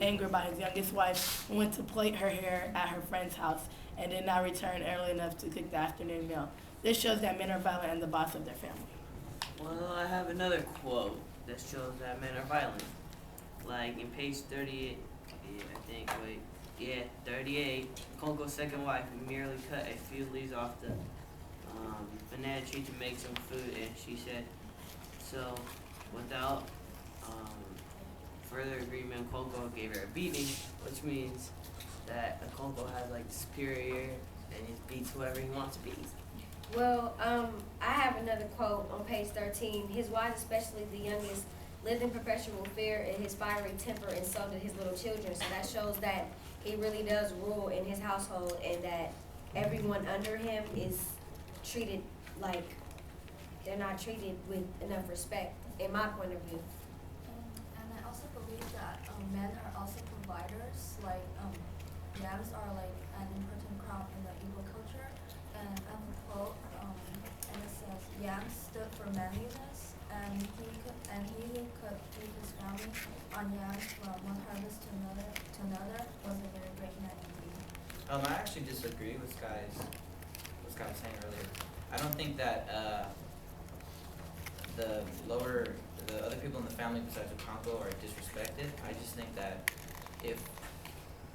angered by his youngest wife who went to plait her hair at her friend's house and did not return early enough to cook the afternoon meal. This shows that men are violent and the boss of their family. Well, I have another quote that shows that men are violent. Like in page 38, I think, 38, Conco's second wife merely cut a few leaves off the banana tree to make some food, and she said, so without further agreement, Coco gave her a beating, which means that Coco has like superior and he beats whoever he wants to beat. Well, I have another quote on page 13. His wives, especially the youngest, lived in perpetual fear, and his fiery temper, and so did his little children. So that shows that he really does rule in his household, and that everyone under him is treated like they're not treated with enough respect, in my point of view. And I also believe that men are also providers. Like yams are like an important crop in the Igbo culture. And I have a quote, and it says, "Yams stood for manliness, and he could feed his family on yams from one harvest to another was a very great man indeed." I actually disagree with what Scott was saying earlier. I don't think that the other people in the family besides Okonkwo are disrespected. I just think that if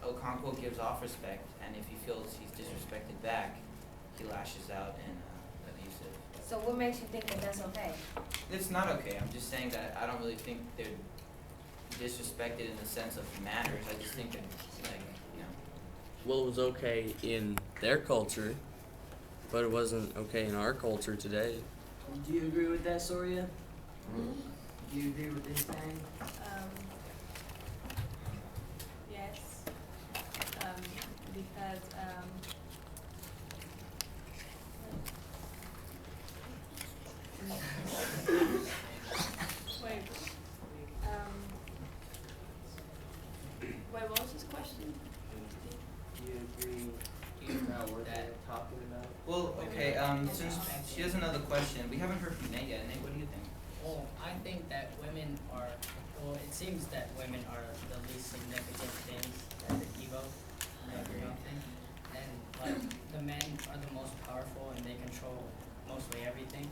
Okonkwo gives off respect, and if he feels he's disrespected back, he lashes out and abusive. So what makes you think that that's okay? It's not okay. I'm just saying that I don't really think they're disrespected in the sense of manners. I just think that, Well, it was okay in their culture, but it wasn't okay in our culture today. Do you agree with that, Soria? Do you agree with this thing? Yes. Because wait, what was his question? Do you agree with that talking about? Well, okay, since she has another question, we haven't heard from Nate yet. Nate, what do you think? Well, I think that women are, it seems that women are the least significant things that the Igbo thing. And like the men are the most powerful and they control mostly everything,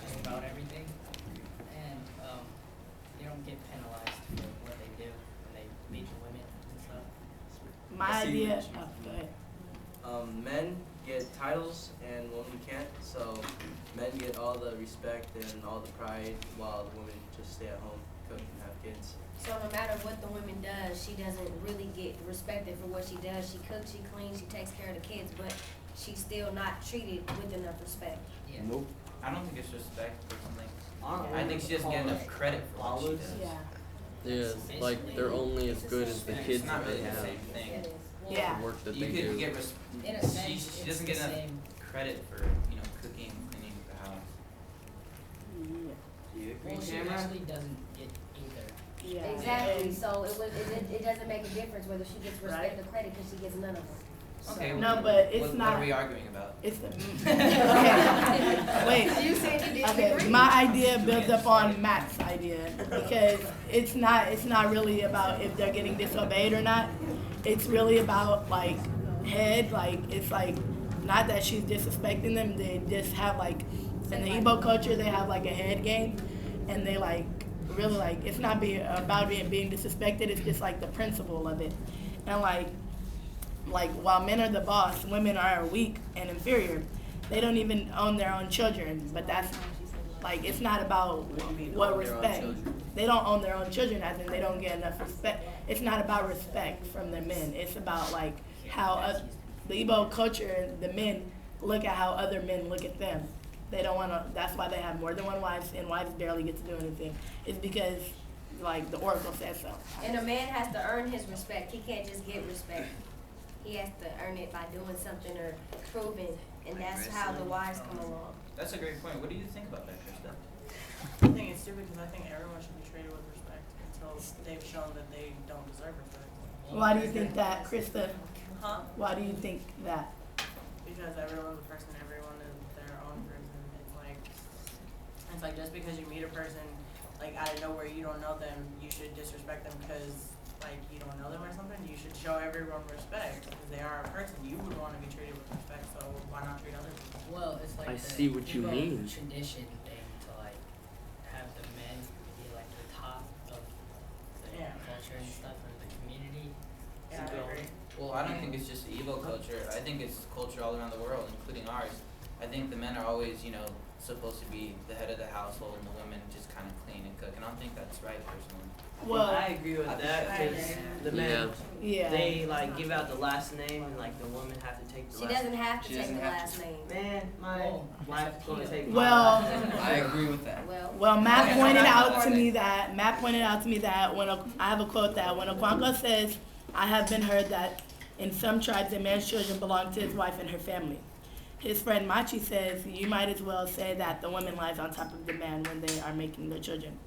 just about everything. And they don't get penalized for what they do when they beat the women and stuff. My idea, go ahead. Men get titles and women can't, so men get all the respect and all the pride while the women just stay at home, cook and have kids. So no matter what the woman does, she doesn't really get respected for what she does. She cooks, she cleans, she takes care of the kids, but she's still not treated with enough respect. Yeah. Nope. I don't think it's respect personally. I think she doesn't get enough credit for what she does. Yeah. Yeah, like they're only as good as the kids It's not that really they the have, same thing. Yeah. the work that You they could do. get In a she sense, doesn't it's get the enough same. credit for cooking, cleaning the house. Do you agree, Well, she Tamara? actually doesn't get either. Yeah. Exactly. And- So it doesn't make a difference whether she gets respect or credit because she gets none of them. Okay. No, well, but it's what not. are we arguing about? It's the. Okay. Wait. You said you didn't Okay, agree. my idea builds up on Matt's idea because it's not really about if they're getting disobeyed or not. It's really about like head, like it's like not that she's disrespecting them. They just have like in the Igbo culture they have like a head game, and they like really like it's not about being disrespected. It's just like the principle of it, and like while men are the boss, women are weak and inferior. They don't even own their own children, but that's like it's not about what respect. They don't own their own children, as in they don't get enough respect. It's not about respect from the men. It's about like how the Igbo culture, the men look at how other men look at them. They don't want to. That's why they have more than one wife, and wives barely get to do anything. It's because like the oracle says so. And a man has to earn his respect. He can't just get respect. He has to earn it by doing something or proving, and that's how the wives come along. That's a great point. What do you think about that, Krista? I think it's stupid because I think everyone should be treated with respect until they've shown that they don't deserve respect. Why do you think that, Krista? Huh? Why do you think that? Because everyone's a person, everyone is their own person. It's like just because you meet a person like out of nowhere, you don't know them, you should disrespect them because like you don't know them or should show everyone respect because they are a person. You would want to be treated with respect, so why not treat other people? Well, it's like I the see what you Igbo mean. tradition thing to like have the men be like the top of the Yeah. culture and stuff of the community. Yeah, I agree. Well, I don't think it's just Evo culture. I think it's culture all around the world, including ours. I think the men are always, supposed to be the head of the household, and the women just kind of clean and cook. And I don't think that's right, personally. Well, I agree with that because the men yeah. they like give out the last name and like the women have to take the She last doesn't have to She take doesn't the have last name. Man, my Oh, wife's gonna take my Well- last name. I agree with that. Well, Matt Okay. pointed out to me that I have a quote that when Okonkwo says, "I have been heard that in some tribes a man's children belong to his wife and her family." His friend Machi says, "You might as well say that the woman lies on top of the man when they are making their children."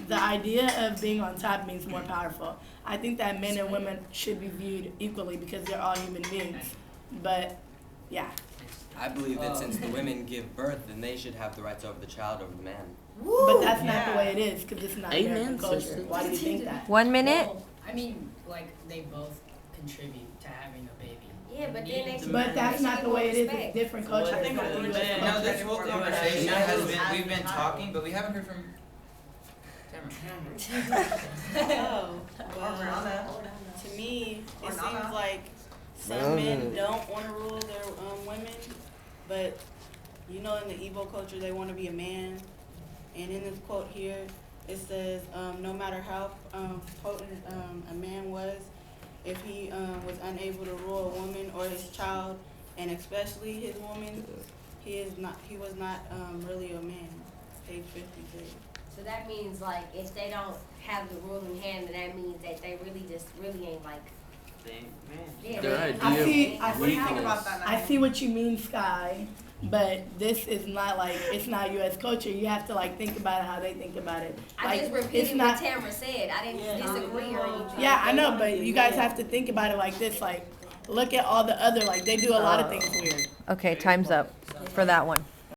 The idea of being on top means more powerful. I think that men and women should be viewed equally because they're all human beings. But yeah. I believe that since the women give birth, then they should have the rights over the child over the man. But that's not the Yeah. way it is because it's not Amen, American culture. sister. Why do you think that? 1 minute. Well, I mean, like they both contribute to having a baby. Yeah, but then they should. But that's not the way it is. It's different Well, culture. I think It's not with the US women- culture. No, this whole conversation Yeah. has been, we've been talking, but we haven't heard from Tamara. Oh, Well, Nana. to me, Or it Nana. seems like some men don't want to rule their women, but in the Igbo culture, they want to be a man. And in this quote here, it says, no matter how potent a man was, if he was unable to rule a woman or his child, and especially his woman, he was not really a man. Page 53. So that means like if they don't have the ruling hand, then that means that they really ain't like. Thing, man. Yeah, Their they- idea I What do you think see. about that? I see what you mean, Sky, but this is not like it's not U.S. culture. You have to like think about it how they think about it. I Like just it's repeated not. what Tamara said. I didn't disagree or anything. Yeah, I know, but you guys have to think about it like this. Like, look at all the other like they do a lot of things weird. Okay, time's up for that one.